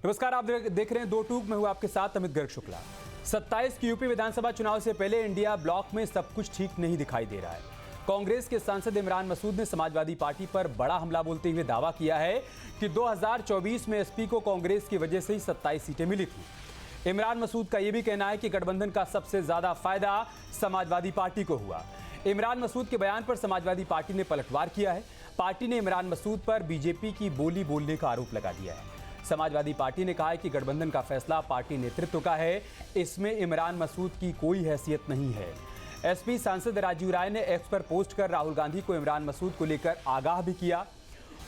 नमस्कार, आप देख रहे हैं दो टूक में हूं आपके साथ अमित गर्ग शुक्ला। 27 की यूपी विधानसभा चुनाव से पहले इंडिया ब्लॉक में सब कुछ ठीक नहीं दिखाई दे रहा है। कांग्रेस के सांसद इमरान मसूद ने समाजवादी पार्टी पर बड़ा हमला बोलते हुए दावा किया है कि 2024 में एसपी को कांग्रेस की वजह से ही 27 सीटें मिली थी। इमरान मसूद का यह भी कहना है कि गठबंधन का सबसे ज्यादा फायदा समाजवादी पार्टी को हुआ। इमरान मसूद के बयान पर समाजवादी पार्टी ने पलटवार किया है। पार्टी ने इमरान मसूद पर बीजेपी की बोली बोलने का आरोप लगा दिया है। समाजवादी पार्टी ने कहा है कि गठबंधन का फैसला पार्टी नेतृत्व का है, इसमें इमरान मसूद की कोई हैसियत नहीं है। एसपी सांसद राजीव राय ने एक्स पर पोस्ट कर राहुल गांधी को इमरान मसूद को लेकर आगाह भी किया।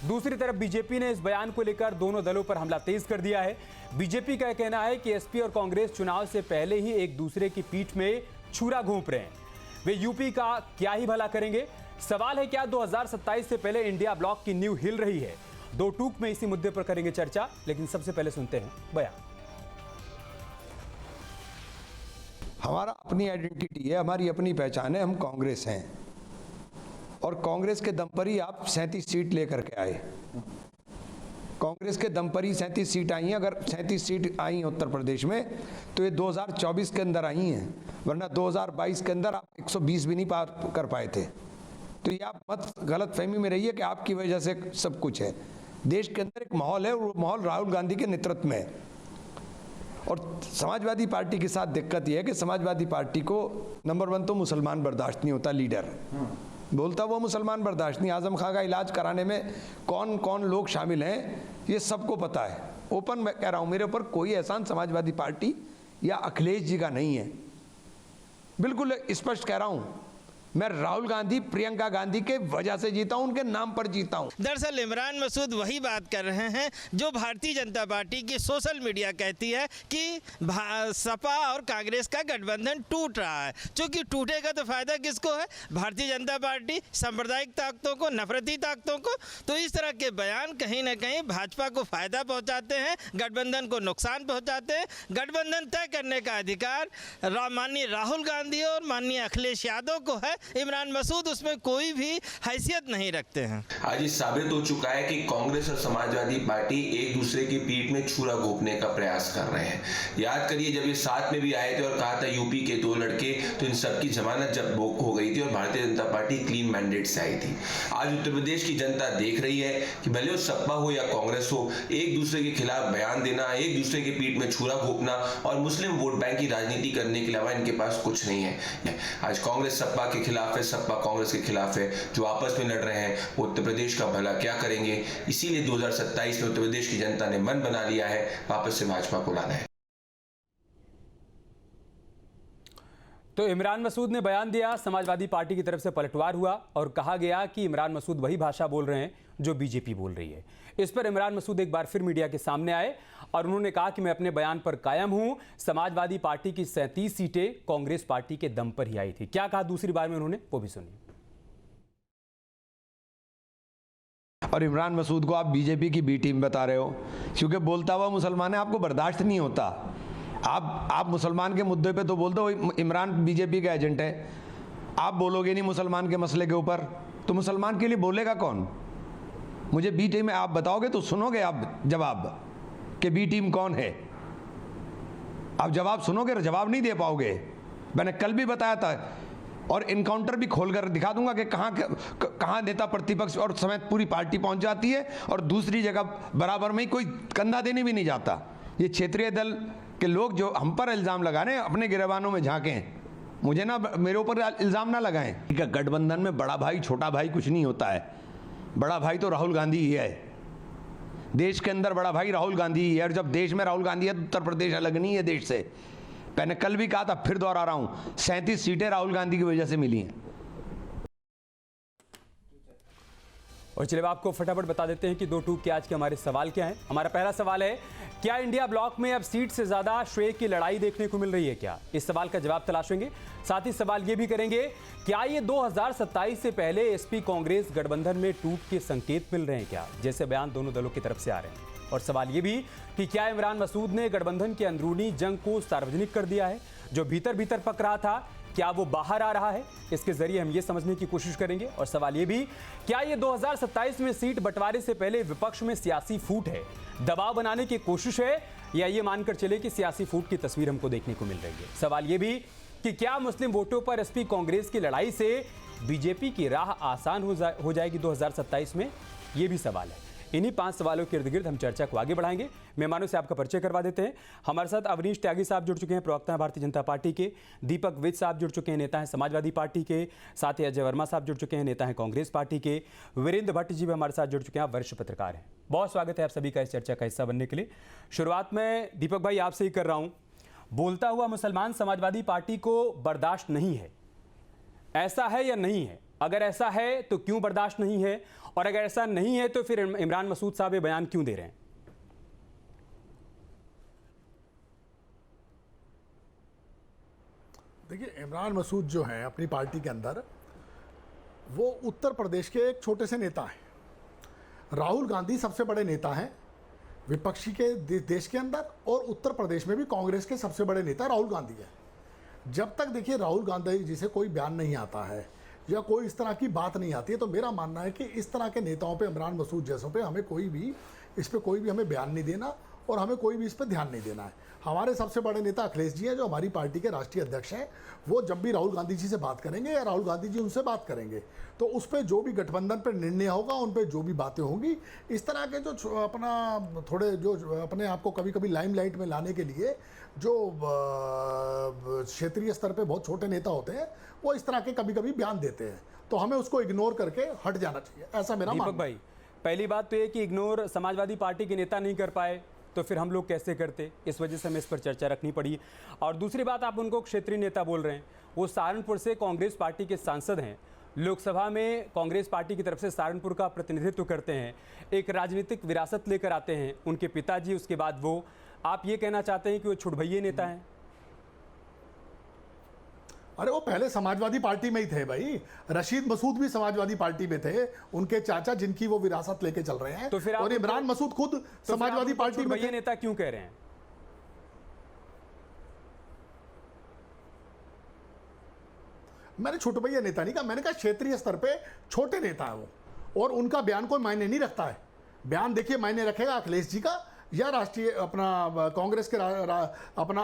दूसरी तरफ बीजेपी ने इस बयान को लेकर दोनों दलों पर हमला तेज कर दिया है। बीजेपी का कहना है कि एसपी और कांग्रेस चुनाव से पहले ही एक दूसरे की पीठ में छुरा घोंप रहे हैं। वे यूपी का क्या ही भला करेंगे। सवाल है, क्या 2027 से पहले इंडिया ब्लॉक की नींव हिल रही है? दो टूक में इसी मुद्दे पर करेंगे चर्चा, लेकिन सबसे पहले सुनते हैं बयान। हमारा अपनी आइडेंटिटी है, हमारी अपनी पहचान है, हम कांग्रेस हैं और कांग्रेस के दम पर ही आप 37 सीट लेकर के आए। कांग्रेस के दम पर ही 37 सीट आई हैं। अगर 37 सीट आई हैं उत्तर प्रदेश में तो ये 2024 के अंदर आई हैं, वरना 2022 के अंदर आप 120 भी नहीं पार कर पाए थे। तो ये आप मत गलत फहमी में रहिए कि आपकी वजह से सब कुछ है। देश के अंदर एक माहौल है, वो माहौल राहुल गांधी के नेतृत्व में है। और समाजवादी पार्टी के साथ दिक्कत यह है कि समाजवादी पार्टी को नंबर 1 तो मुसलमान बर्दाश्त नहीं होता। लीडर बोलता वो मुसलमान बर्दाश्त नहीं। आजम खां का इलाज कराने में कौन कौन लोग शामिल हैं ये सबको पता है। ओपन मैं कह रहा हूँ, मेरे ऊपर कोई एहसान समाजवादी पार्टी या अखिलेश जी का नहीं है। बिल्कुल स्पष्ट कह रहा हूँ, मैं राहुल गांधी प्रियंका गांधी के वजह से जीता हूं, उनके नाम पर जीता हूं। दरअसल इमरान मसूद वही बात कर रहे हैं जो भारतीय जनता पार्टी की सोशल मीडिया कहती है कि सपा और कांग्रेस का गठबंधन टूट रहा है। क्योंकि टूटेगा तो फायदा किसको है? भारतीय जनता पार्टी, सांप्रदायिक ताकतों को, नफरती ताकतों को। तो इस तरह के बयान कहीं ना कहीं भाजपा को फायदा पहुंचाते हैं, गठबंधन को नुकसान पहुंचाते हैं। गठबंधन तय करने का अधिकार माननीय राहुल गांधी और माननीय अखिलेश यादव को है। इमरान मसूद उसमें कोई भी हैसियत नहीं रखते हैं। आज ये साबित हो चुका है कि कांग्रेस और समाजवादी पार्टी एक दूसरे की पीठ में छुरा घोंपने का प्रयास कर रहे हैं। याद करिए, जब ये साथ में भी आए थे और कहा था यूपी के 2 लड़के, तो इन सबकी जमानत जब हो गई थी और Bharatiya Janata party clean mandate से आई थी। आज उत्तर प्रदेश की जनता देख रही है कि भले वो सपा हो या कांग्रेस हो, एक दूसरे के खिलाफ बयान देना, एक दूसरे की पीठ में छुरा घोंपना और मुस्लिम वोट बैंक की राजनीति करने के अलावा इनके पास कुछ नहीं है। आज कांग्रेस सपा के खिलाफ है, सपा कांग्रेस के खिलाफ है। जो आपस में लड़ रहे हैं वो उत्तर प्रदेश का भला क्या करेंगे? इसीलिए 2027 में उत्तर प्रदेश की जनता ने मन बना लिया है, वापस से भाजपा को लाना है। तो इमरान मसूद ने बयान दिया, समाजवादी पार्टी की तरफ से पलटवार हुआ और कहा गया कि इमरान मसूद वही भाषा बोल रहे हैं जो बीजेपी बोल रही है। इस पर इमरान मसूद एक बार फिर मीडिया के सामने आए और उन्होंने कहा कि मैं अपने बयान पर कायम हूं। समाजवादी पार्टी की 37 सीटें कांग्रेस पार्टी के दम पर ही आई थी। क्या कहा दूसरी बार में उन्होंने, वो भी सुनिए। और इमरान मसूद को आप बीजेपी की बी टीम बता रहे हो, क्योंकि बोलता हुआ मुसलमान है, आपको बर्दाश्त नहीं होता। आप मुसलमान के मुद्दे पे तो बोलते हो इमरान बीजेपी का एजेंट है। आप बोलोगे नहीं मुसलमान के मसले के ऊपर, तो मुसलमान के लिए बोलेगा कौन? मुझे बी टीम में आप बताओगे तो सुनोगे आप जवाब कि बी टीम कौन है। आप जवाब सुनोगे, जवाब नहीं दे पाओगे। मैंने कल भी बताया था और इनकाउंटर भी खोलकर दिखा दूंगा कि कहां नेता प्रतिपक्ष और समेत पूरी पार्टी पहुंच जाती है और दूसरी जगह बराबर में ही कोई कंधा देने भी नहीं जाता। ये क्षेत्रीय दल के लोग जो हम पर इल्जाम लगा रहे हैं, अपने गिरबानों में झांकें, मुझे ना, मेरे ऊपर इल्जाम ना लगाएं। गठबंधन में बड़ा भाई छोटा भाई कुछ नहीं होता है। बड़ा भाई तो राहुल गांधी ही है। देश के अंदर बड़ा भाई राहुल गांधी ही है और जब देश में राहुल गांधी है तो उत्तर प्रदेश अलग नहीं है देश से। मैंने कल भी कहा था, फिर दोहरा रहा हूं, 37 सीटें राहुल गांधी की वजह से मिली हैं। और चलिए आपको फटाफट बता देते हैं कि दो टूक के आज के हमारे सवाल क्या हैं। हमारा पहला सवाल है, क्या इंडिया ब्लॉक में अब सीट से ज्यादा श्रेय की लड़ाई देखने को मिल रही है क्या? इस सवाल का जवाब तलाशेंगे। साथ ही सवाल ये भी करेंगे, क्या ये 2027 से पहले एसपी कांग्रेस गठबंधन में टूट के संकेत मिल रहे हैं क्या, जैसे बयान दोनों दलों की तरफ से आ रहे हैं? और सवाल ये भी कि क्या इमरान मसूद ने गठबंधन की अंदरूनी जंग को सार्वजनिक कर दिया है? जो भीतर भीतर पक रहा था, क्या वो बाहर आ रहा है? इसके जरिए हम ये समझने की कोशिश करेंगे। और सवाल ये भी, क्या ये 2027 में सीट बंटवारे से पहले विपक्ष में सियासी फूट है, दबाव बनाने की कोशिश है, या ये मानकर चले कि सियासी फूट की तस्वीर हमको देखने को मिल रही है? सवाल ये भी कि क्या मुस्लिम वोटों पर एसपी कांग्रेस की लड़ाई से बीजेपी की राह आसान हो जाएगी 2027 में? ये भी सवाल है। इन्हीं 5 सवालों के इर्द गिर्द हम चर्चा को आगे बढ़ाएंगे। मेहमानों से आपका परिचय करवा देते हैं। हमारे साथ अवनीश त्यागी साहब जुड़ चुके हैं, प्रवक्ता हैं भारतीय जनता पार्टी के। दीपक विज साहब जुड़ चुके हैं, नेता हैं समाजवादी पार्टी के। साथ ही अजय वर्मा साहब जुड़ चुके हैं, नेता हैं कांग्रेस पार्टी के। वीरेंद्र भट्ट जी भी हमारे साथ जुड़ चुके हैं, आप वरिष्ठ पत्रकार हैं। बहुत स्वागत है आप सभी का इस चर्चा का हिस्सा बनने के लिए। शुरुआत में दीपक भाई आपसे ही कर रहा हूँ। बोलता हुआ मुसलमान समाजवादी पार्टी को बर्दाश्त नहीं है, ऐसा है या नहीं है? अगर ऐसा है तो क्यों बर्दाश्त नहीं है, और अगर ऐसा नहीं है तो फिर इमरान मसूद साहब ये बयान क्यों दे रहे हैं? देखिए, इमरान मसूद जो हैं अपनी पार्टी के अंदर, वो उत्तर प्रदेश के एक छोटे से नेता हैं। राहुल गांधी सबसे बड़े नेता हैं विपक्षी के देश के अंदर, और उत्तर प्रदेश में भी कांग्रेस के सबसे बड़े नेता राहुल गांधी है। जब तक देखिए राहुल गांधी जी से कोई बयान नहीं आता है या कोई इस तरह की बात नहीं आती है, तो मेरा मानना है कि इस तरह के नेताओं पे, इमरान मसूद जैसों पे, हमें कोई भी हमें बयान नहीं देना, और हमें कोई भी इस पर ध्यान नहीं देना है। हमारे सबसे बड़े नेता अखिलेश जी हैं, जो हमारी पार्टी के राष्ट्रीय अध्यक्ष हैं। वो जब भी राहुल गांधी जी से बात करेंगे या राहुल गांधी जी उनसे बात करेंगे, तो उस पर जो भी गठबंधन पर निर्णय होगा, उन पर जो भी बातें होंगी, इस तरह के जो अपना थोड़े जो अपने आप को कभी कभी लाइमलाइट में लाने के लिए जो क्षेत्रीय स्तर पे बहुत छोटे नेता होते हैं, वो इस तरह के कभी कभी बयान देते हैं, तो हमें उसको इग्नोर करके हट जाना चाहिए, ऐसा मेरा मानना है। दीपक भाई, पहली बात तो ये कि इग्नोर समाजवादी पार्टी के नेता नहीं कर पाए तो फिर हम लोग कैसे करते? इस वजह से हमें इस पर चर्चा रखनी पड़ी। और दूसरी बात, आप उनको क्षेत्रीय नेता बोल रहे हैं, वो सहारनपुर से कांग्रेस पार्टी के सांसद हैं, लोकसभा में कांग्रेस पार्टी की तरफ से सहारनपुर का प्रतिनिधित्व करते हैं, एक राजनीतिक विरासत लेकर आते हैं, उनके पिताजी, उसके बाद वो। आप ये कहना चाहते हैं कि वो छुटभइये नेता हैं? अरे वो पहले समाजवादी पार्टी में ही थे भाई। रशीद मसूद भी समाजवादी पार्टी में थे, उनके चाचा, जिनकी वो विरासत लेके चल रहे हैं। तो फिर और इमरान मसूद खुद समाजवादी पार्टी में थे। नेता क्यों कह रहे हैं? मैंने छोटे भैया नेता नहीं कहा, मैंने कहा क्षेत्रीय स्तर पे छोटे नेता है वो, और उनका बयान कोई मायने नहीं रखता है। बयान देखिए मायने रखेगा अखिलेश जी का या राष्ट्रीय अपना कांग्रेस के अपना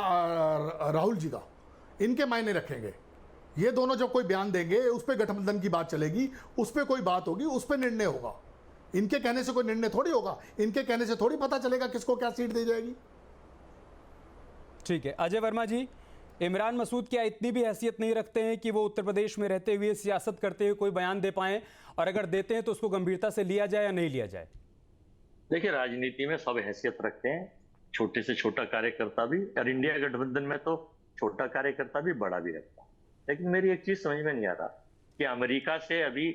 राहुल जी का, इनके मायने रखेंगे। ये दोनों जब कोई बयान देंगे, उस पर गठबंधन की बात चलेगी, उस पर कोई बात होगी, उस पर निर्णय होगा। इनके कहने से कोई निर्णय थोड़ी होगा, इनके कहने से थोड़ी पता चलेगा किसको क्या सीट दी जाएगी। ठीक है, अजय वर्मा जी, इमरान मसूद क्या इतनी भी हैसियत नहीं रखते हैं कि वो उत्तर प्रदेश में रहते हुए, सियासत करते हुए कोई बयान दे पाएं, और अगर देते हैं तो उसको गंभीरता से लिया जाए या नहीं लिया जाए? देखिए, राजनीति में सब हैसियत रखते हैं, छोटे से छोटा कार्यकर्ता भी, और इंडिया गठबंधन में तो छोटा कार्यकर्ता भी बड़ा भी रहता है। लेकिन मेरी एक चीज समझ में नहीं आ रहा कि अमेरिका से अभी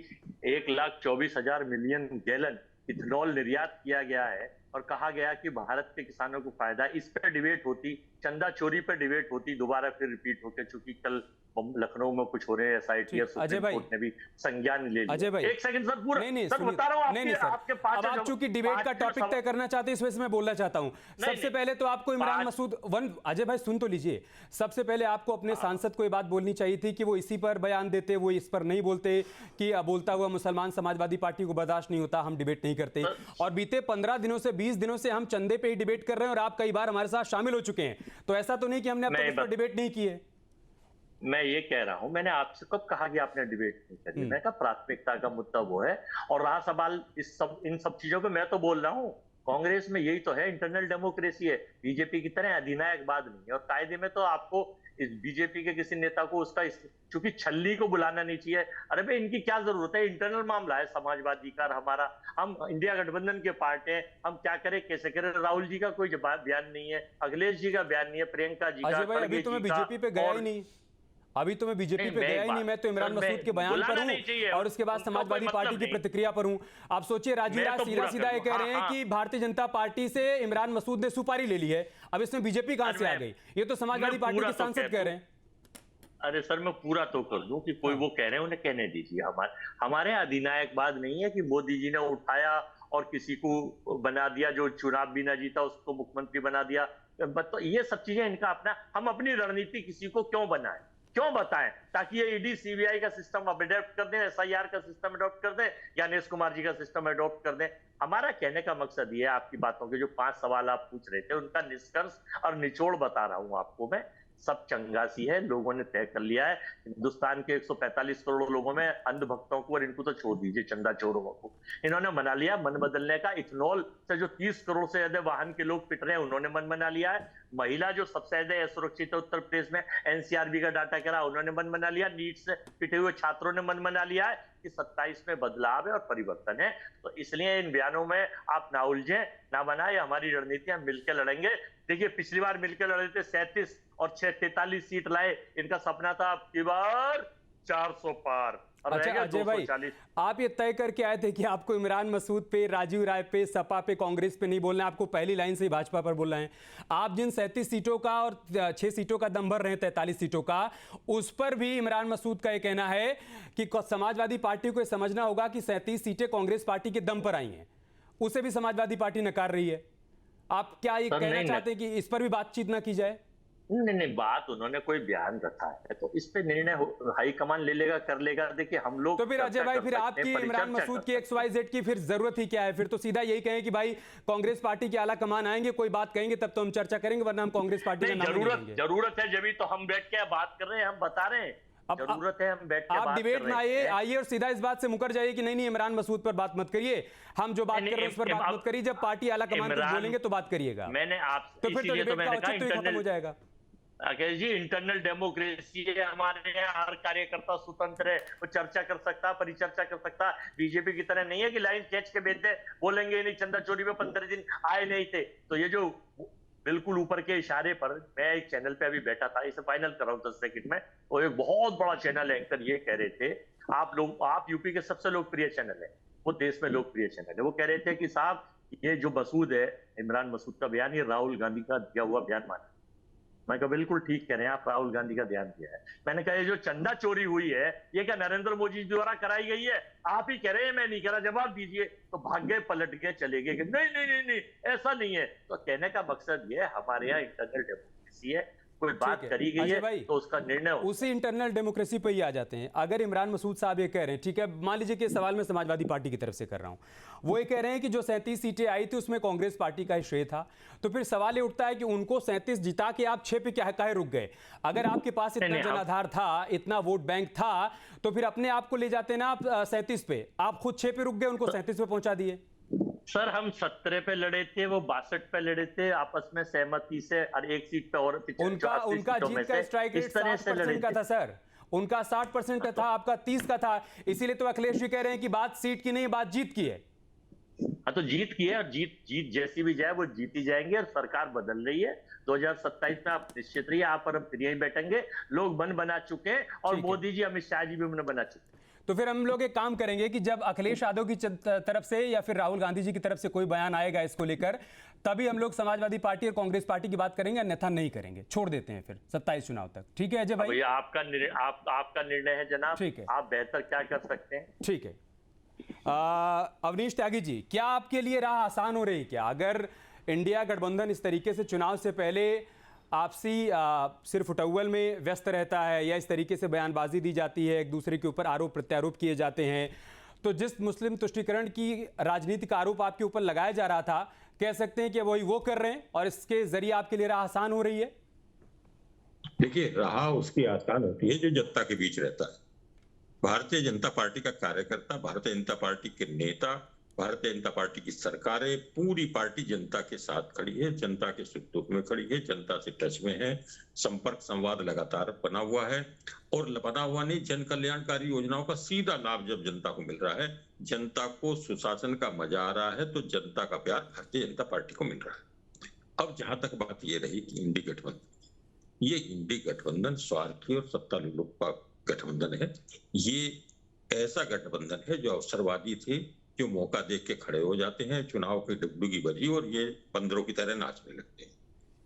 1,24,000 मिलियन गैलन इथेनॉल निर्यात किया गया है, और कहा गया कि भारत के किसानों को फायदा। इस पर डिबेट होती, चंदा चोरी पर डिबेट होती, दोबारा फिर रिपीट होकर, चूंकि कल लखनऊ में कुछ हो रहे हैं, SIT और सुप्रीम कोर्ट ने भी संज्ञान ले लिया। अजय भाई, एक सेकंड सर, पूरा नहीं, सर बता रहा हूं, आपके पास अब आप चूंकि डिबेट का टॉपिक तय करना चाहते हैं, इस वजह से मैं बोलना चाहता हूं। सबसे पहले तो आपको इमरान मसूद अजय भाई सुन तो लीजिए, सबसे पहले आपको अपने सांसद को ये बात बोलनी चाहिए थी कि वो इसी पर बयान देते, वो इस पर नहीं बोलते कि बोलता हुआ मुसलमान समाजवादी पार्टी को बर्दाश्त नहीं होता, हम डिबेट नहीं करते। और बीते 15 दिनों से 20 दिनों से हम चंदे पे ही डिबेट कर रहे हैं, और आप कई बार हमारे साथ शामिल हो चुके हैं, तो ऐसा तो नहीं कि हमने अब तक इस पर डिबेट नहीं की है। मैं ये कह रहा हूं, मैंने आपसे कब कहा कि आपने डिबेट नहीं करी? मैंने कहा प्राथमिकता का मुद्दा वो है, और रहा सवाल इन सब चीजों पे, मैं तो बोल रहा हूं कांग्रेस में यही तो है, इंटरनल डेमोक्रेसी है, बीजेपी की तरह अधिनायकवाद नहीं है। और कायदे में तो आपको इस बीजेपी के किसी नेता को उसका चूंकि छल्ली को बुलाना नहीं चाहिए। अरे भाई, इनकी क्या जरूरत है? इंटरनल मामला है समाजवादी का, हमारा, हम इंडिया गठबंधन के पार्ट हैं, हम क्या करें, कैसे करें? राहुल जी का कोई बयान नहीं है, अखिलेश जी का बयान नहीं है, प्रियंका जी का, अभी तो मैं बीजेपी पे गया ही नहीं, अभी तो मैं बीजेपी पे गया ही नहीं, मैं तो इमरान मसूद के बयान पर हूं, और उसके बाद समाजवादी पार्टी की प्रतिक्रिया पर हूं। आप सोचिए, राजीव राज सीधा सीधा ये कह रहे हैं कि भारतीय जनता पार्टी से इमरान मसूद ने सुपारी ले ली है, अब इसमें बीजेपी कहां से आ गई? ये तो समाजवादी पार्टी के सांसद कह रहे हैं। अरे सर, मैं पूरा तो कर दूं कि कोई वो कह रहे हैं, उन्हें कहने दीजिए। हमारे अधिनायकवाद नहीं है कि मोदी जी ने उठाया और किसी को बना दिया, जो चुनाव भी ना जीता उसको मुख्यमंत्री बना दिया। ये सब चीजें इनका अपना, हम अपनी रणनीति किसी को क्यों बनाएं? क्यों बताएं? ताकि ये ईडी सीबीआई का सिस्टम अडॉप्ट कर दें, एसआईआर का सिस्टम अडॉप्ट कर दें, या नीरज कुमार जी का सिस्टम अडॉप्ट कर दें। हमारा कहने का मकसद ये है, आपकी बातों के जो 5 सवाल आप पूछ रहे थे उनका निष्कर्ष और निचोड़ बता रहा हूं आपको मैं। सब चंगासी है, लोगों ने तय कर लिया है। हिंदुस्तान के 145 करोड़ लोगों में अंधभक्तों को, और इनको तो छोड़ दीजिए, चंदा चोरों को, इन्होंने मना लिया मन बदलने का। इथेनॉल से जो 30 करोड़ से ज्यादा वाहन के लोग पिट रहे हैं, उन्होंने मन बना लिया है। महिला जो सबसे ज्यादा असुरक्षित है उत्तर प्रदेश में, एनसीआरबी का डाटा करा, उन्होंने मन बना लिया। नीट से पिटे हुए छात्रों ने मन बना लिया है कि 27 में बदलाव है और परिवर्तन है। तो इसलिए इन बयानों में आप ना उलझे, ना बनाए। हमारी रणनीति, हम मिलकर लड़ेंगे। देखिए, पिछली बार मिलकर लड़े थे, 37 और 43 सीट लाए। इनका सपना था अब की बार 400 पार। अच्छा अजय भाई, आप ये तय करके आए थे कि आपको इमरान मसूद पे, राजीव राय पे, सपा पे, कांग्रेस पे नहीं बोलना है, आपको पहली लाइन से ही भाजपा पर बोलना है। आप जिन 37 सीटों का और 6 सीटों का दम भर रहे हैं, 43 सीटों का, उस पर भी इमरान मसूद का ये कहना है कि समाजवादी पार्टी को समझना होगा कि 37 सीटें कांग्रेस पार्टी के दम पर आई हैं, उसे भी समाजवादी पार्टी नकार रही है। आप क्या ये कहना चाहते हैं कि इस पर भी बातचीत ना की जाए? नहीं, बात उन्होंने कोई बयान रखा है तो इस पे निर्णय हाईकमान ले लेगा, कर लेगा। देखिए, हम लोग तो फिर अजय भाई, फिर आपकी इमरान मसूद की XYZ की फिर जरूरत ही क्या है? फिर तो सीधा यही कहें कि भाई कांग्रेस पार्टी के आला कमान आएंगे, कोई बात कहेंगे तब तो हम चर्चा करेंगे, वरना हम कांग्रेस पार्टी का नाम नहीं लेंगे। जरूरत है, जब तो हम बैठ के बात कर रहे हैं, हम बता रहे हैं। जरूरत है, हम बैठ के आप डिबेट में आइए और सीधा इस बात से मुकर जाइए कि नहीं इमरान मसूद पर बात मत करिए, हम जो बात कर रहे हैं उस पर बात मत करिए। जब पार्टी आला कमान कुछ बोलेंगे तो बात करिएगा। मैंने आप तो फिर तो डिबेट का औचित्य ही खत्म हो जाएगा। अखिलेश जी, इंटरनल डेमोक्रेसी है हमारे यहाँ, हर कार्यकर्ता स्वतंत्र है, वो चर्चा कर सकता, परिचर्चा कर सकता। बीजेपी की तरह नहीं है कि लाइन खींच के भेज दे, बोलेंगे नहीं चंदा चोरी में 15 दिन आए नहीं थे। तो ये जो बिल्कुल ऊपर के इशारे पर, मैं एक चैनल पे अभी बैठा था, इसे फाइनल कर रहा हूँ 10 सेकंड में, वो एक बहुत बड़ा चैनल एंकर ये कह रहे थे, आप यूपी के सबसे लोकप्रिय चैनल है, वो देश में लोकप्रिय चैनल है, वो कह रहे थे कि साहब ये जो मसूद है, इमरान मसूद का बयान, ये राहुल गांधी का दिया हुआ बयान माना। मैं कहा बिल्कुल ठीक कह रहे हैं आप, राहुल गांधी का ध्यान दिया है। मैंने कहा ये जो चंदा चोरी हुई है, ये क्या नरेंद्र मोदी द्वारा कराई गई है? आप ही कह रहे हैं, मैं नहीं करा, जवाब दीजिए। तो भाग गए, पलट के चले गए कि नहीं नहीं नहीं नहीं ऐसा नहीं है। तो कहने का मकसद ये, हमारे यहाँ इंटरनल डेमोक्रेसी है, कोई बात करी गई है तो उसका निर्णय उसी इंटरनल डेमोक्रेसी पे ही आ जाते हैं। अगर इमरान मसूद साहब ये कह रहे हैं, ठीक है, मान लीजिए कि सवाल मैं समाजवादी पार्टी की तरफ से कर रहा हूं, वो ये कह रहे हैं कि जो 37 सीटें आई थी उसमें कांग्रेस पार्टी का ही श्रेय था, तो फिर सवाल ये उठता है कि उनको 37 जिता के आप 6 पे क्या काहे रुक गए? अगर आपके पास इतना जनाधार था, इतना वोट बैंक था, तो फिर अपने आप को ले जाते ना आप 37 पे, आप खुद 6 पे रुक गए, उनको 37 पे पहुंचा दिए। सर, हम 17 पे लड़े थे, वो 62 पे लड़े थे, आपस में सहमति से, और एक सीट पे और उनका जीत का स्ट्राइक रेट 60% का था सर, उनका 60% का था, आपका 30 का था। इसीलिए तो अखिलेश जी कह रहे हैं कि बात सीट की नहीं, बात जीत की है। हाँ, तो जीत की है, और जीत जैसी भी जाए वो जीती जाएंगे, और सरकार बदल रही है। 2027 में आप निश्चित रहिए, आप और हम फिर यहीं बैठेंगे, लोग मन बना चुके हैं, और मोदी जी, अमित शाह जी भी मन बना चुके हैं। तो फिर हम लोग एक काम करेंगे कि जब अखिलेश यादव की तरफ से या फिर राहुल गांधी जी की तरफ से कोई बयान आएगा इसको लेकर, तभी हम लोग समाजवादी पार्टी और कांग्रेस पार्टी की बात करेंगे, अन्यथा नहीं करेंगे, छोड़ देते हैं फिर 27 चुनाव तक। ठीक है अजय भाई? आपका निर्णय है जनाब, ठीक है, आप बेहतर क्या कर सकते हैं। ठीक है। अवनीश त्यागी जी, क्या आपके लिए राह आसान हो रही? क्या अगर इंडिया गठबंधन इस तरीके से चुनाव से पहले आपसी सिर्फ उटव्वल में व्यस्त रहता है, या इस तरीके से बयानबाजी दी जाती है, एक दूसरे के ऊपर आरोप प्रत्यारोप किए जाते हैं, तो जिस मुस्लिम तुष्टीकरण की राजनीति का आरोप आपके ऊपर लगाया जा रहा था, कह सकते हैं कि वही वो कर रहे हैं और इसके जरिए आपके लिए राह आसान हो रही है? देखिए, राह उसकी आसान होती है जो जनता के बीच रहता है। भारतीय जनता पार्टी का कार्यकर्ता, भारतीय जनता पार्टी के नेता, भारतीय जनता पार्टी की सरकारें, पूरी पार्टी जनता के साथ खड़ी है, जनता के सुख दुख में खड़ी है, जनता से टच में है, संपर्क संवाद लगातार बना हुआ है, और बना हुआ नहीं, जन कल्याणकारी योजनाओं का सीधा लाभ जब जनता को मिल रहा है, जनता को सुशासन का मजा आ रहा है, तो जनता का प्यार भारतीय जनता पार्टी को मिल रहा है। अब जहां तक बात ये रही कि इंडी गठबंधन, ये इंडी गठबंधन स्वार्थी और सत्तालुओं का गठबंधन है। ये ऐसा गठबंधन है जो अवसरवादी थे, जो मौका देख के खड़े हो जाते हैं, चुनाव की डुगडुगी बजी और ये बंदरों की तरह नाचने लगते हैं।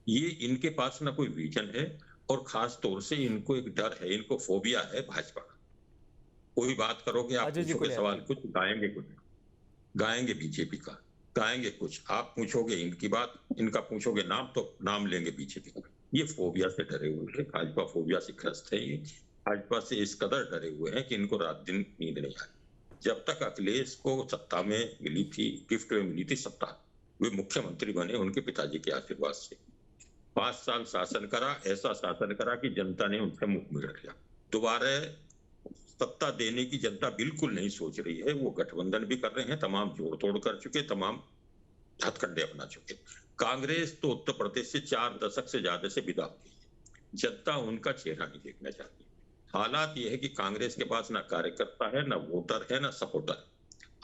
ये इनके पास ना कोई विजन है, और खास तौर से इनको एक डर है, इनको फोबिया है भाजपा का। कोई बात करोगे आप, पूछोगे सवाल कुछ, गाएंगे कुछ, गाएंगे बीजेपी का, गाएंगे कुछ, आप पूछोगे इनकी बात, इनका पूछोगे नाम, तो नाम लेंगे बीजेपी का। ये फोबिया से डरे हुए हैं, भाजपा फोबिया से ग्रस्त है। ये भाजपा से इस कदर डरे हुए हैं कि इनको रात दिन नींद नहीं आई। जब तक अखिलेश को सत्ता में मिली थी, गिफ्ट में मिली थी सत्ता, वे मुख्यमंत्री बने उनके पिताजी के आशीर्वाद से। 5 साल शासन करा, ऐसा शासन करा कि जनता ने उनसे मुंह मोड़ लिया। दोबारा सत्ता देने की जनता बिल्कुल नहीं सोच रही है। वो गठबंधन भी कर रहे हैं, तमाम जोड़ तोड़ कर चुके, तमाम हथकंडे अपना चुके। कांग्रेस तो उत्तर प्रदेश से 4 दशक से ज्यादा से विदा हो गई है। जनता उनका चेहरा नहीं देखना चाहती। हालात यह है कि कांग्रेस के पास ना कार्यकर्ता है, ना वोटर है, ना सपोर्टर।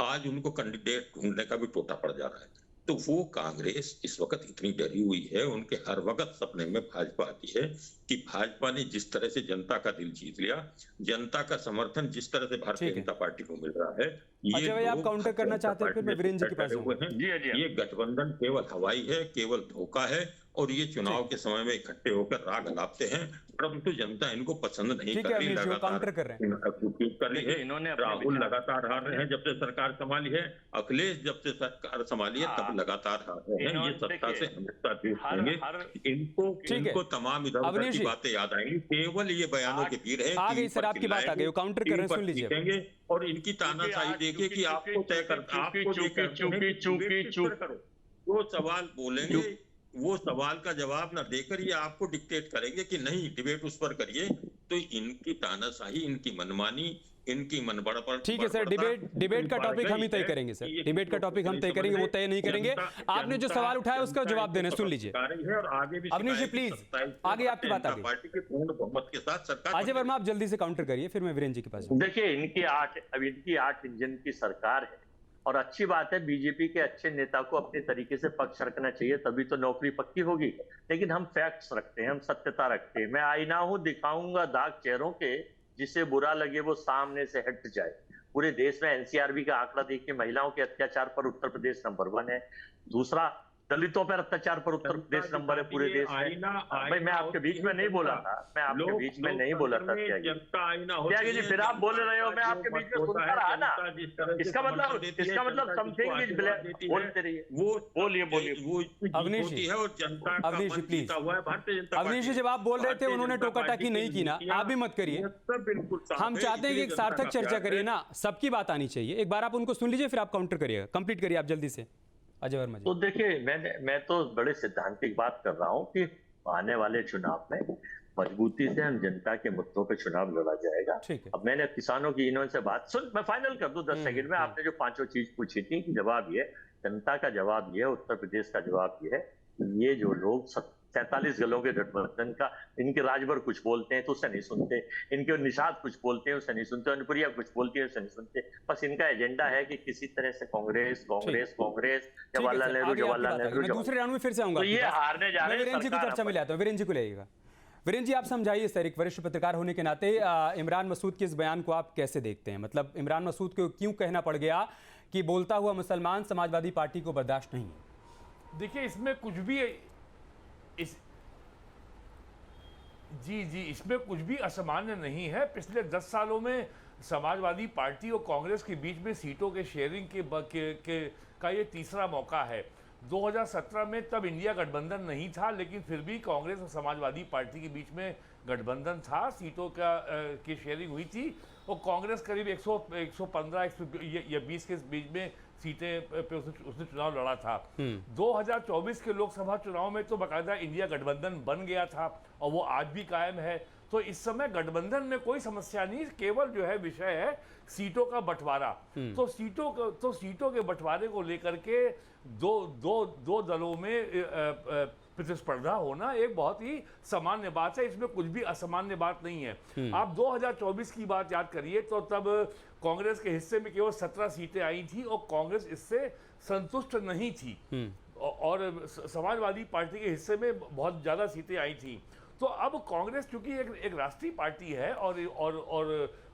आज उनको कैंडिडेट ढूंढने का भी टोटा पड़ जा रहा है। तो वो कांग्रेस इस वक्त इतनी डरी हुई है, उनके हर वक्त सपने में भाजपा आती है कि भाजपा ने जिस तरह से जनता का दिल जीत लिया, जनता का समर्थन जिस तरह से भारतीय जनता पार्टी को मिल रहा है, अजय भाई, आप काउंटर करना चाहते हैं? फिर मैं वीरेंद्र जी के पास जाऊंगा। ये गठबंधन केवल हवाई है, केवल धोखा है, और ये चुनाव के समय में इकट्ठे होकर राग अलापते हैं, परंतु जनता इनको पसंद नहीं कर रही। काउंटर कर रहे हैं। इन्होंने राहुल लगातार हार रहे हैं जब से सरकार संभाली है, अखिलेश जब से सरकार संभाली है तब लगातार हार रहे हैं। ये सत्ता से हमेशा दूर रहेंगे। इनको तमाम इधर की बातें याद आएंगी, केवल ये बयानों के भीड़ है। आ गई सर, आपकी बात आ गई, काउंटर कर रहे हैं, सुन लीजिए। और इनकी तानाशाही देखिए कि आपको तय करता, वो सवाल बोलेंगे, वो सवाल का जवाब ना देकर ये आपको डिक्टेट करेंगे कि नहीं डिबेट उस पर करिए। तो इनकी तानाशाही, इनकी मनमानी, इनकी मनबड़पड़। ठीक है सर, डिबेट का टॉपिक हम ही तय करेंगे सर, डिबेट का टॉपिक हम तय करेंगे, वो तय नहीं करेंगे। आपने जो सवाल उठाया उसका जवाब देना, सुन लीजिए। अवनीश जी प्लीज, आगे आपकी बात आ गई। पार्टी के पूर्ण बहुमत के साथ सरकार। अजय वर्मा, आप जल्दी से काउंटर करिए, फिर मैं वीरेंद्र जी के पास। देखिए, इनकी 8 इंजन की सरकार है, और अच्छी बात है, बीजेपी के अच्छे नेता को अपने तरीके से पक्ष रखना चाहिए, तभी तो नौकरी पक्की होगी। लेकिन हम फैक्ट्स रखते हैं, हम सत्यता रखते हैं। मैं आईना हूं, दिखाऊंगा दाग चेहरों के, जिसे बुरा लगे वो सामने से हट जाए। पूरे देश में एनसीआरबी का आंकड़ा देखिए, महिलाओं के अत्याचार पर उत्तर प्रदेश नंबर 1 है। दूसरा, दलितों पर अत्याचार पर उत्तर प्रदेश नंबर है पूरे देश में। भाई, मैं आपके बीच में नहीं बोला था, मैं आपके बीच में नहीं बोला था त्यागी जी, फिर आप बोल रहे हो, मैं आपके बीच में सुनता रहा ना। इसका मतलब समथिंग इज ब्लैक। बोलते रहिए, बोलिए। अवनीश जी, अवनीश जी प्लीज। अवनीश जी, जब आप बोल रहे थे उन्होंने टोका टाकी नहीं की ना, आप भी मत करिए। हम चाहते हैं कि एक सार्थक चर्चा करिए ना, सबकी बात आनी चाहिए। एक बार आप उनको सुन लीजिए, फिर आप काउंटर करिएगा। कंप्लीट करिए आप जल्दी से, अजय वर्मा जी। तो देखिए, मैं तो बड़े सिद्धांतिक बात कर रहा हूं कि आने वाले चुनाव में मजबूती से हम जनता के मुद्दों पे चुनाव लड़ा जाएगा। अब मैंने किसानों की इन्होंने बात सुन, मैं फाइनल कर दूं 10 सेकंड में। आपने जो 5 चीज पूछी थी, जवाब ये, जनता का जवाब ये, उत्तर प्रदेश का जवाब ये है, ये जो लोग 47 दलों के गठबंधन का, इनके राजभर कुछ बोलते हैं तो उसे नहीं सुनते, इनके निषाद कुछ बोलते हैं उसे नहीं सुनते, अनुप्रिया कुछ बोलती है उसे नहीं सुनते। बस इनका एजेंडा है कि किसी तरह से कांग्रेस, जवाहरलाल नेहरू। दूसरे राउंड में फिर से आऊंगा, तो ये हारने जा रहे हैं। वीरेंद्र जी को चर्चा में ले आता हूं, वीरेंद्र जी को लेगा। वीरेंद्र जी, आप समझाइए सर, एक वरिष्ठ पत्रकार होने के नाते इमरान मसूद के इस बयान को आप कैसे देखते हैं? मतलब इमरान मसूद को क्यों कहना पड़ गया कि बोलता हुआ मुसलमान समाजवादी पार्टी को बर्दाश्त नहीं है? देखिए, इसमें कुछ भी इसमें कुछ भी असामान्य नहीं है। पिछले 10 सालों में समाजवादी पार्टी और कांग्रेस के बीच में सीटों के शेयरिंग का ये तीसरा मौका है। 2017 में तब इंडिया गठबंधन नहीं था, लेकिन फिर भी कांग्रेस और समाजवादी पार्टी के बीच में गठबंधन था, सीटों की शेयरिंग हुई थी, और कांग्रेस करीब 115 या 20 के बीच में सीटें पे उसने चुनाव लड़ा था। 2024 के लोकसभा चुनाव में तो बाकायदा इंडिया गठबंधन बन गया था, और वो आज भी कायम है। तो इस समय गठबंधन में कोई समस्या नहीं, केवल जो है विषय है सीटों का बंटवारा। तो सीटों के बंटवारे को लेकर के दो दलों में प्रतिस्पर्धा होना एक बहुत ही सामान्य बात है, इसमें कुछ भी असामान्य बात नहीं है। आप 2024 की बात याद करिए, तो तब कांग्रेस के हिस्से में केवल 17 सीटें आई थी, और कांग्रेस इससे संतुष्ट नहीं थी, और समाजवादी पार्टी के हिस्से में बहुत ज्यादा सीटें आई थी। तो अब कांग्रेस चूंकि एक राष्ट्रीय पार्टी है और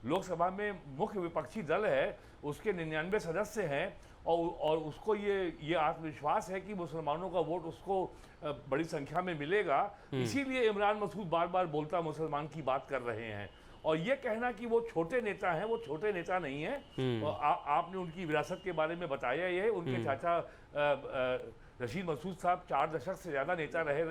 लोकसभा में मुख्य विपक्षी दल है, उसके 99 सदस्य हैं, और उसको ये आत्मविश्वास है कि मुसलमानों का वोट उसको बड़ी संख्या में मिलेगा। इसीलिए इमरान मसूद बार बार बोलता मुसलमान की बात कर रहे हैं। और ये कहना कि वो छोटे नेता हैं, वो छोटे नेता नहीं है। आपने उनकी विरासत के बारे में बताया, ये उनके चाचा रशीद मसूद साहब 4 दशक से ज़्यादा नेता रहे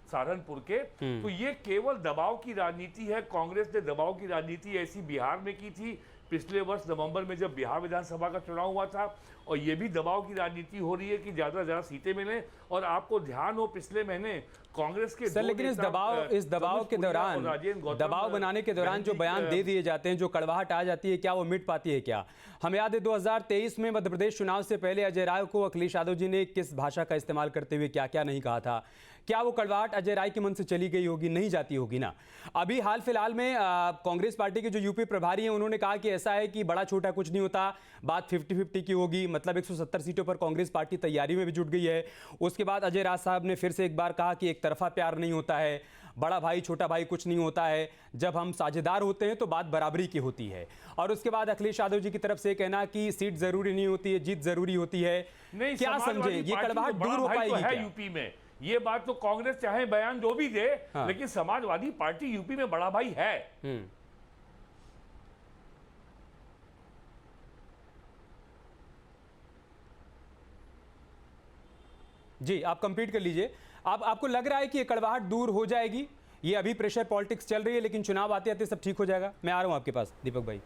सहारनपुर के। तो ये केवल दबाव की राजनीति है। कांग्रेस ने दबाव की राजनीति ऐसी बिहार में की थी पिछले वर्ष नवंबर में जब बिहार विधानसभा का चुनाव हुआ था, और ये भी दबाव की राजनीति हो रही है कि ज्यादा से ज्यादा सीटें मिलें। और आपको ध्यान हो पिछले महीने कांग्रेस के सर, लेकिन इस दबाव के दौरान, दबाव बनाने के दौरान जो बयान दे दिए जाते हैं, जो कड़वाहट आ जाती है, क्या वो मिट पाती है क्या? हमें याद है 2023 में मध्य प्रदेश चुनाव से पहले अजय राय को अखिलेश यादव जी ने किस भाषा का इस्तेमाल करते हुए क्या क्या नहीं कहा था। क्या वो कड़वाहट अजय राय के मन से चली गई होगी? नहीं जाती होगी ना। अभी हाल फिलहाल में कांग्रेस पार्टी के जो यूपी प्रभारी हैं उन्होंने कहा कि ऐसा है कि बड़ा छोटा कुछ नहीं होता, बात 50-50 की होगी। मतलब 170 सीटों पर कांग्रेस पार्टी तैयारी में भी जुट गई है। उसके बाद अजय राय साहब ने फिर से एक बार कहा कि एक तरफा प्यार नहीं होता है, बड़ा भाई छोटा भाई कुछ नहीं होता है, जब हम साझेदार होते हैं तो बात बराबरी की होती है। और उसके बाद अखिलेश यादव जी की तरफ से कहना कि सीट जरूरी नहीं होती है, जीत जरूरी होती है। नहीं, क्या समझे, ये कड़वाहट दूर हो पाएगी क्या? यूपी में ये बात तो कांग्रेस चाहे बयान जो भी दे, लेकिन समाजवादी पार्टी यूपी में बड़ा भाई है। जी, आप कंप्लीट कर लीजिए। आपको लग रहा है कि ये कड़वाहट दूर हो जाएगी? ये अभी प्रेशर पॉलिटिक्स चल रही है, लेकिन चुनाव आते आते सब ठीक हो जाएगा? मैं आ रहा हूं आपके पास, दीपक भाई।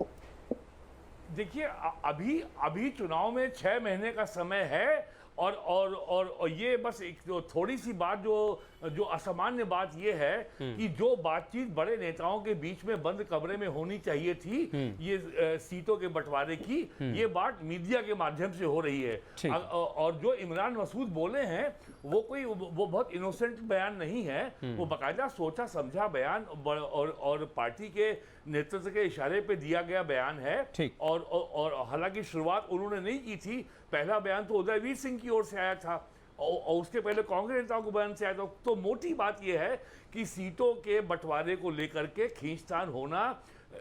देखिए, अभी चुनाव में 6 महीने का समय है। और ये बस एक थोड़ी सी बात जो असामान्य बात ये है कि जो बातचीत बड़े नेताओं के बीच में बंद कमरे में होनी चाहिए थी, ये सीटों के बंटवारे की, ये बात मीडिया के माध्यम से हो रही है। और जो इमरान मसूद बोले हैं वो बहुत इनोसेंट बयान नहीं है, वो बाकायदा सोचा समझा बयान और पार्टी के नेतृत्व के इशारे पे दिया गया बयान है। और हालांकि शुरुआत उन्होंने नहीं की थी, पहला बयान तो उदयवीर सिंह की ओर से आया था और उसके पहले कांग्रेस नेताओं को बयान से आया था। तो मोटी बात यह है कि सीटों के बंटवारे को लेकर के खींचतान होना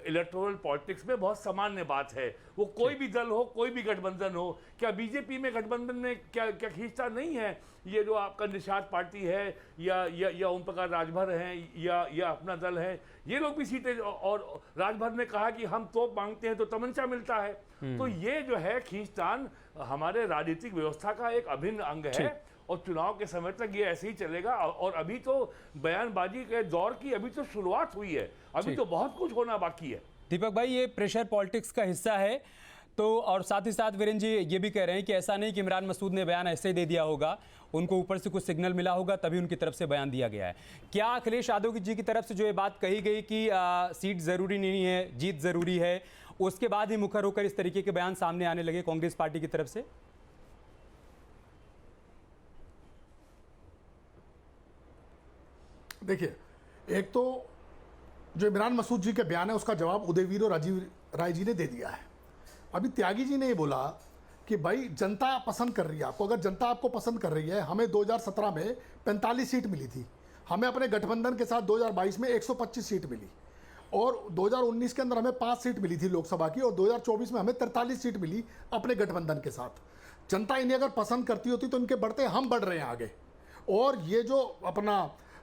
इलेक्टोरल पॉलिटिक्स में बहुत सामान्य बात है। वो कोई भी दल हो, कोई भी गठबंधन हो। क्या बीजेपी में गठबंधन में क्या खींचतान नहीं है? ये जो आपका निषाद पार्टी है या ओम प्रकाश राजभर हैं या अपना दल है, ये लोग भी सीटें, और राजभर ने कहा कि हम तोप मांगते हैं तो तमंचा मिलता है। तो ये जो है खींचतान हमारे राजनीतिक व्यवस्था का एक अभिन्न अंग है और चुनाव के समय तक ये ऐसे ही चलेगा। और अभी तो बयानबाजी के दौर की अभी तो शुरुआत हुई है, अभी तो बहुत कुछ होना बाकी है। दीपक भाई, ये प्रेशर पॉलिटिक्स का हिस्सा है। तो और साथ ही साथ वीरेंद्र जी ये भी कह रहे हैं कि ऐसा नहीं कि इमरान मसूद ने बयान ऐसे ही दे दिया होगा, उनको ऊपर से कुछ सिग्नल मिला होगा तभी उनकी तरफ से बयान दिया गया है। क्या अखिलेश यादव जी की तरफ से जो ये बात कही गई कि सीट जरूरी नहीं है, जीत जरूरी है, उसके बाद ही मुखर होकर इस तरीके के बयान सामने आने लगे कांग्रेस पार्टी की तरफ से? देखिए, एक तो जो इमरान मसूद जी के बयान है उसका जवाब उदयवीर और राजीव राय जी ने दे दिया है। अभी त्यागी जी ने ये बोला कि भाई जनता पसंद कर रही है आपको। अगर जनता आपको पसंद कर रही है, हमें 2017 में 45 सीट मिली थी, हमें अपने गठबंधन के साथ 2022 में 125 सीट मिली, और 2019 के अंदर हमें 5 सीट मिली थी लोकसभा की, और 2024 में हमें 43 सीट मिली अपने गठबंधन के साथ। जनता इन्हें अगर पसंद करती होती तो इनके बढ़ते हम बढ़ रहे हैं आगे। और ये जो अपना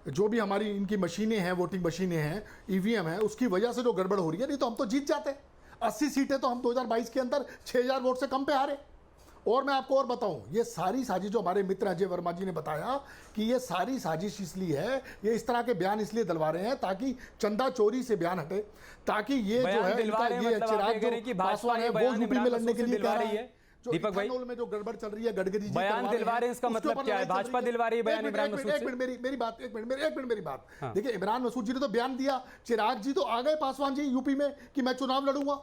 जो भी हमारी इनकी मशीनें हैं, वोटिंग मशीनें हैं, ईवीएम है, उसकी वजह से जो गड़बड़ हो रही है, नहीं तो हम तो जीत जाते। 80 सीटें तो हम 2022 के अंदर 6000 वोट से कम पे हारे। और मैं आपको और बताऊं, ये सारी साजिश जो हमारे मित्र अजय वर्मा जी ने बताया कि ये सारी साजिश इसलिए है, ये इस तरह के बयान इसलिए दिलवा रहे हैं ताकि चंदा चोरी से बयान हटे, ताकि ये जो है इनका ये चिराग जो पासवान है वो यूपी में लड़ने के लिए कह रही है। दीपक भाई, में जो गड़बड़ चल रही है, गडकरी जी बयान दिलवा रहे हैं, इसका मतलब क्या है? भाजपा दिलवा रही है बयान इमरान मसूद से? एक मिनट मेरी बात। देखिए, इमरान मसूद जी ने तो बयान दिया, चिराग जी तो आ गए पासवान जी यूपी में कि मैं चुनाव लड़ूंगा।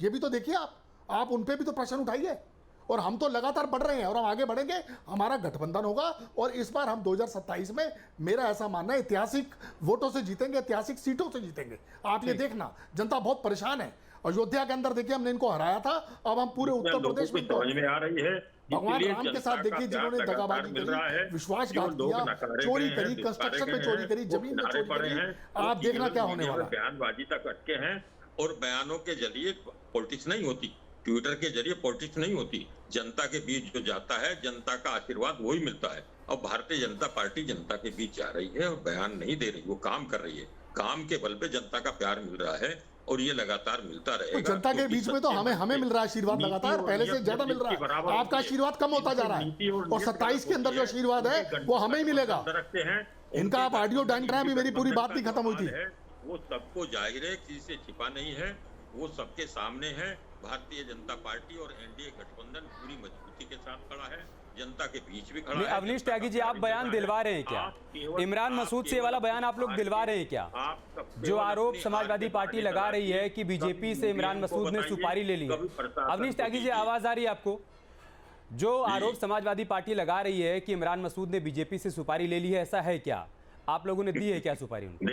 ये भी तो देखिए, आप उन पे भी तो प्रश्न उठाइए। और हम तो लगातार बढ़ रहे हैं और हम आगे बढ़ेंगे, हमारा गठबंधन होगा और इस बार हम 2027 में, मेरा ऐसा मानना है, ऐतिहासिक वोटों से जीतेंगे, ऐतिहासिक सीटों से जीतेंगे। आप ये देखना, जनता बहुत परेशान है। अयोध्या के अंदर देखिए हमने इनको हराया था, अब हम पूरे उत्तर प्रदेश में समझ में आ रही है। भगवान राम के साथ देखिए जिन्होंने दगाबाजी करी, विश्वासघात किया, चोरी करी, कंस्ट्रक्शन में चोरी करी, जमीन में चोरी करी, आप देखना क्या होने वाला है। बयानबाजी तक अटके हैं और बयानों के जरिए पॉलिटिक्स नहीं होती, ट्विटर के जरिए पॉलिटिक्स नहीं होती। जनता के बीच जो जाता है, जनता का आशीर्वाद वही मिलता है। अब भारतीय जनता पार्टी जनता के बीच जा रही है और बयान नहीं दे रही, वो काम कर रही है। काम के बल पे जनता का प्यार मिल रहा है और ये लगातार मिलता रहेगा। तो जनता के बीच में तो हमें मिल रहा है आशीर्वाद, लगातार पहले से ज्यादा मिल रहा है। आपका आशीर्वाद कम होता जा रहा है और 27 के अंदर जो आशीर्वाद है वो हमें ही मिलेगा। रखते हैं इनका आप ऑडियो डांट रहे हैं, अभी मेरी पूरी बात नहीं खत्म हुई थी। वो सबको जाहिर है, किसी से छिपा नहीं है, वो सबके सामने है। भारतीय जनता पार्टी और एनडीए गठबंधन पूरी मजबूती के साथ खड़ा है, जनता के बीच भी खड़ा है। अवनीश त्यागी जी, आप बयान दिलवा रहे हैं क्या? इमरान मसूद से वाला बयान आप लोग दिलवा रहे हैं क्या? जो आरोप समाजवादी पार्टी लगा रही है कि बीजेपी से इमरान मसूद ने सुपारी ले ली है। अवनीश त्यागी जी, आवाज आ रही है आपको? जो आरोप समाजवादी पार्टी लगा रही है कि इमरान मसूद ने बीजेपी से सुपारी ले ली है, ऐसा है क्या? आप लोगों ने दी है क्या सुपारी उनको?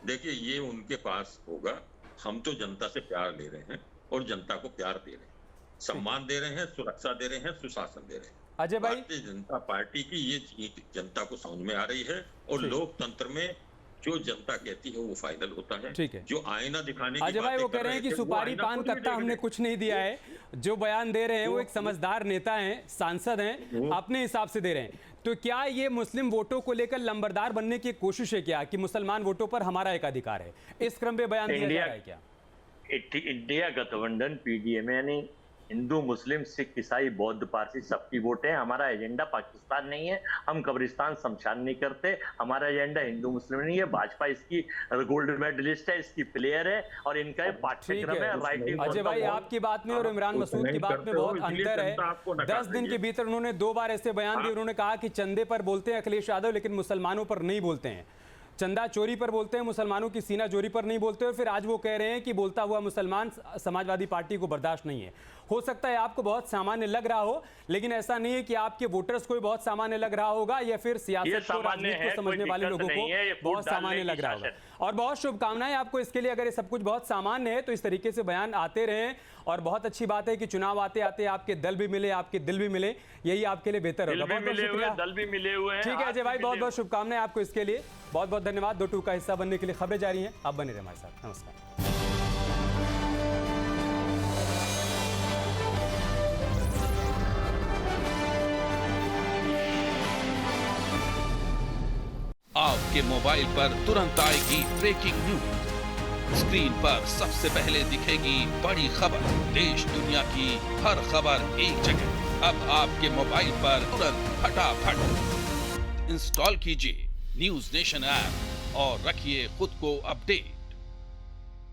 देखिए ये उनके पास होगा। हम तो जनता से प्यार ले रहे हैं और जनता को प्यार दे रहे हैं, सम्मान दे रहे हैं, सुरक्षा दे रहे हैं, सुशासन दे रहे हैं। अजय भाई, भारतीय जनता पार्टी की ये चीज जनता को समझ में आ रही है और लोकतंत्र में जो जनता कहती है वो फाइनल होता है। ठीक है। जो आईना दिखाने की अजय भाई वो कह रहे हैं कि सुपारी पान कत्ता हमने कुछ नहीं दिया है। जो बयान दे रहे हैं वो एक समझदार नेता हैं, सांसद हैं, अपने हिसाब से दे रहे हैं। तो क्या ये मुस्लिम वोटों को लेकर लंबरदार बनने की कोशिश है क्या, कि मुसलमान वोटों पर हमारा एक अधिकार है? इस क्रम में बयान दिया जा रहा है क्या? इंडिया गठबंधन पीडीएम यानी हिंदू, मुस्लिम, सिख, ईसाई, बौद्ध, पारसी सबकी वोट है। हमारा एजेंडा पाकिस्तान नहीं है, हम कब्रिस्तान शमशान नहीं करते। हमारा एजेंडा हिंदू मुस्लिम नहीं है। भाजपा इसकी गोल्ड मेडलिस्ट है, इसकी प्लेयर है और इनका पाठ्यक्रम है राइटिंग। अजय भाई, आपकी बात में और इमरान मसूद की बात में बहुत अंतर है। 10 दिन के भीतर उन्होंने 2 बार ऐसे बयान दिए। उन्होंने कहा कि चंदे पर बोलते हैं अखिलेश यादव, लेकिन मुसलमानों पर नहीं बोलते हैं। चंदा चोरी पर बोलते हैं, मुसलमानों की सीना चोरी पर नहीं बोलते। और फिर आज वो कह रहे हैं कि बोलता हुआ मुसलमान समाजवादी पार्टी को बर्दाश्त नहीं है। हो सकता है आपको बहुत सामान्य लग रहा हो, लेकिन ऐसा नहीं है कि आपके वोटर्स को भी बहुत सामान्य लग रहा होगा, या फिर सियासत को, राजनीति को समझने वाले लोगों को बहुत सामान्य लग रहा होगा। और बहुत शुभकामनाएं आपको इसके लिए। अगर ये सब कुछ बहुत सामान्य है तो इस तरीके से बयान आते रहें। और बहुत अच्छी बात है कि चुनाव आते आते आपके दल भी मिले, आपके दिल भी मिले, यही आपके लिए बेहतर होगा। बहुत बहुत शुक्रिया। दल भी मिले हुए हैं। ठीक है अजय भाई, बहुत बहुत शुभकामनाएं आपको इसके लिए। बहुत बहुत धन्यवाद। 2 का हिस्सा बनने के लिए खबरें जारी हैं, आप बने रहे हमारे साथ। नमस्कार। आपके मोबाइल पर तुरंत आएगी ब्रेकिंग न्यूज। स्क्रीन पर सबसे पहले दिखेगी बड़ी खबर। देश दुनिया की हर खबर एक जगह। अब आपके मोबाइल पर तुरंत फटाफट इंस्टॉल कीजिए न्यूज नेशन ऐप और रखिए खुद को अपडेट।